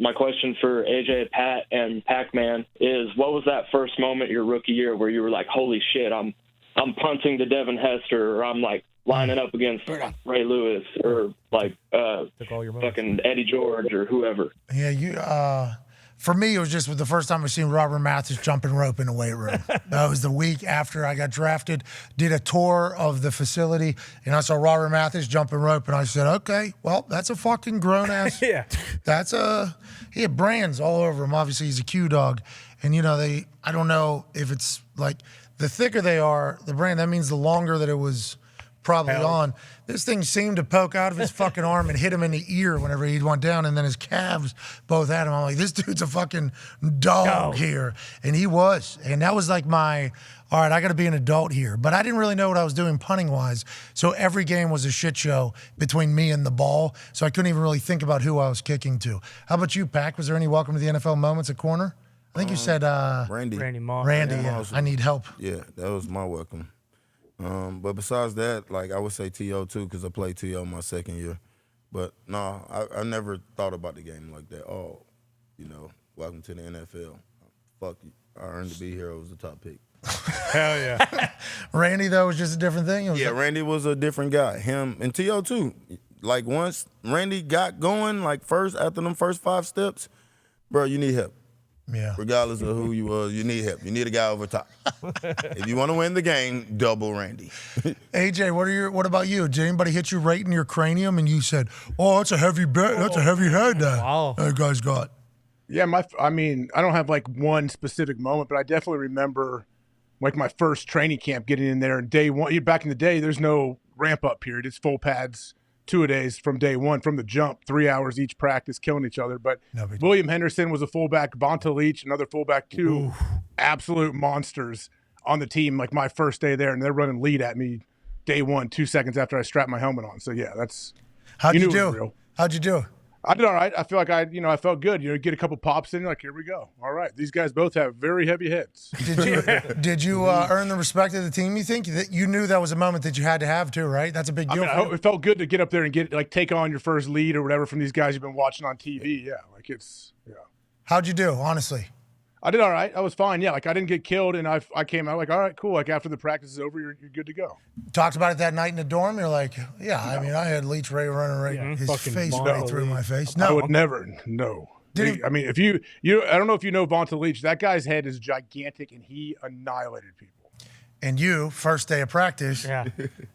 my question for AJ, Pat, and Pacman is, what was that first moment your rookie year where you were like, holy shit, I'm punting to Devin Hester, or I'm like lining up against Ray Lewis, or like fucking Eddie George or whoever? Yeah, for me, it was just the first time I seen Robert Mathis jumping rope in the weight room. That was the week after I got drafted. Did a tour of the facility, and I saw Robert Mathis jumping rope, and I said, okay, well, that's a fucking grown-ass. Yeah. He had brands all over him. Obviously, he's a Q dog. And, I don't know if it's like, the thicker they are, the brand, that means the longer that it was probably on. This thing seemed to poke out of his fucking arm and hit him in the ear whenever he went down, and then his calves both had him. I'm like, this dude's a fucking dog here. And he was. And that was like all right, I got to be an adult here. But I didn't really know what I was doing punting-wise, so every game was a shit show between me and the ball, so I couldn't even really think about who I was kicking to. How about you, Pac? Was there any welcome to the NFL moments at corner? I think you said Randy Moss. Randy, yeah. I need help. Yeah, that was my welcome. But besides that, like, I would say T.O. too, because I played T.O. my second year. But no, I never thought about the game like that. Oh, welcome to the NFL. Fuck you. I earned to be here. I was the top pick. Hell yeah. Randy, though, was just a different thing? Randy was a different guy. Him and T.O. too. Like, once Randy got going, like, after them first 5 steps, bro, you need help. Yeah. Regardless of who you was, you need help. You need a guy over top. If you want to win the game, double Randy. AJ, what about you? Did anybody hit you right in your cranium and you said, "Oh, that's a heavy bet. That's a heavy head that guy's got"? Yeah, I don't have like one specific moment, but I definitely remember like my first training camp getting in there, and day one. Back in the day, there's no ramp up period. It's full pads. 2-a-days from day one, from the jump, 3 hours each practice, killing each other. But William Henderson was a fullback, Bonta Leach, another fullback, two absolute monsters on the team, like my first day there, and they're running lead at me day one, 2 seconds after I strapped my helmet on. So, yeah, that's – How'd you do? How'd you do? I did all right. I feel like I felt good. Get a couple pops in, like, here we go. All right. These guys both have very heavy heads. Did you earn the respect of the team, you think? You knew that was a moment that you had to have, too, right? That's a big deal. It felt good to get up there and take on your first lead or whatever from these guys you've been watching on TV. Yeah, How'd you do, honestly? I did all right. I was fine. Yeah, like I didn't get killed, and I came out like, all right, cool. Like after the practice is over, you're good to go. Talked about it that night in the dorm. You're like, yeah. I mean, I had Leach Ray running his face right through my face. No, I would never. No. If you, I don't know if you know Vonta Leach. That guy's head is gigantic, and he annihilated people. And you, first day of practice,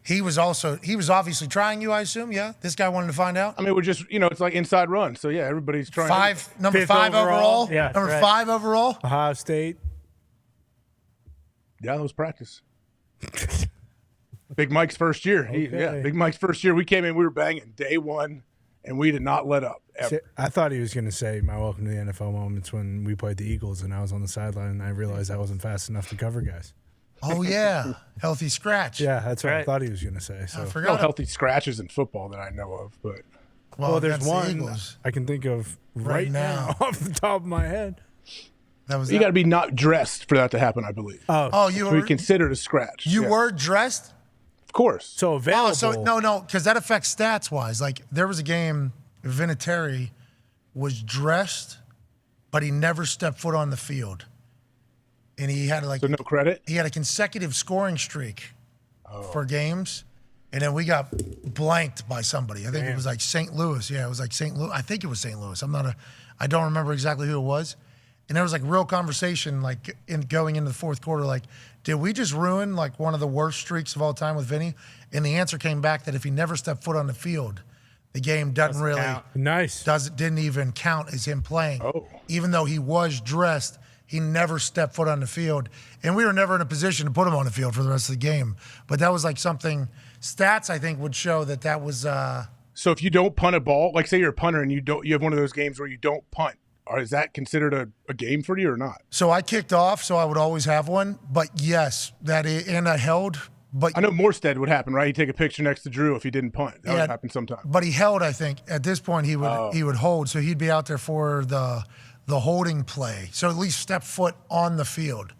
he was obviously trying you, I assume, yeah? This guy wanted to find out? I mean, we're just, it's like inside run. So, yeah, everybody's trying. Number 5 overall? Yeah. Number 5 overall? Ohio State. Yeah, that was practice. Big Mike's first year. Big Mike's first year. We came in, we were banging day one, and we did not let up, ever. I thought he was going to say my welcome to the NFL moments when we played the Eagles, and I was on the sideline, and I realized I wasn't fast enough to cover guys. Oh, yeah. Healthy scratch. Yeah, that's what I thought he was going to say. So. I forgot. No healthy scratches in football that I know of, but. Well, there's one I can think of right now off the top of my head. You got to be not dressed for that to happen, I believe. You were considered a scratch. You were dressed? Of course. So available. No, because that affects stats-wise. Like, there was a game, Vinatieri was dressed, but he never stepped foot on the field. And he had so no credit? He had a consecutive scoring streak for games, and then we got blanked by somebody. I think it was like St. Louis. Yeah, it was like St. Louis. I think it was St. Louis. I don't remember exactly who it was. And there was like real conversation, like going into the fourth quarter, like, did we just ruin like one of the worst streaks of all time with Vinny? And the answer came back that if he never stepped foot on the field, the game doesn't really count. Didn't even count as him playing. Even though he was dressed. He never stepped foot on the field, and we were never in a position to put him on the field for the rest of the game. But that was like something stats I think would show that was. So if you don't punt a ball, like say you're a punter and you have one of those games where you don't punt, is that considered a game for you or not? So I kicked off, so I would always have one. But yes, and I held. But I know Morstead would happen, right? He'd take a picture next to Drew if he didn't punt. That would happen sometime. But he held, I think. At this point, he would hold, so he'd be out there for the holding play. So at least step foot on the field.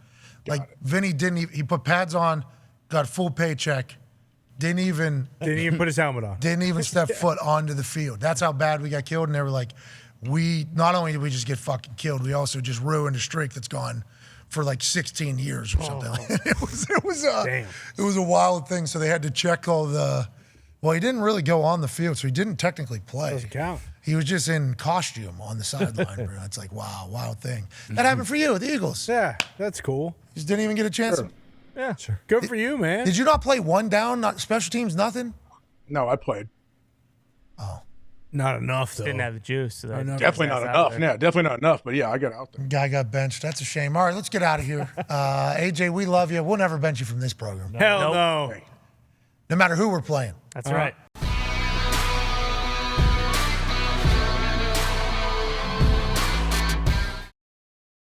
Vinny he put pads on, got full paycheck, didn't even put his helmet on. Didn't even step foot onto the field. That's how bad we got killed. And they were like, we not only did we just get fucking killed, we also just ruined a streak that's gone for like 16 years or something. It was a wild thing. So they had to check all the. Well, he didn't really go on the field, so he didn't technically play. Doesn't count. He was just in costume on the sideline, bro. It's like, wow, wild thing. That happened for you with the Eagles. Yeah, that's cool. Just didn't even get a chance. Sure. Yeah, sure. Good for you, man. Did you not play one down, not special teams, nothing? No, I played. Oh. Not enough, though. Didn't have the juice. So that Definitely not enough. Yeah, definitely not enough. But yeah, I got out there. Guy got benched. That's a shame. All right, let's get out of here. AJ, we love you. We'll never bench you from this program. Hell no. No matter who we're playing. That's right.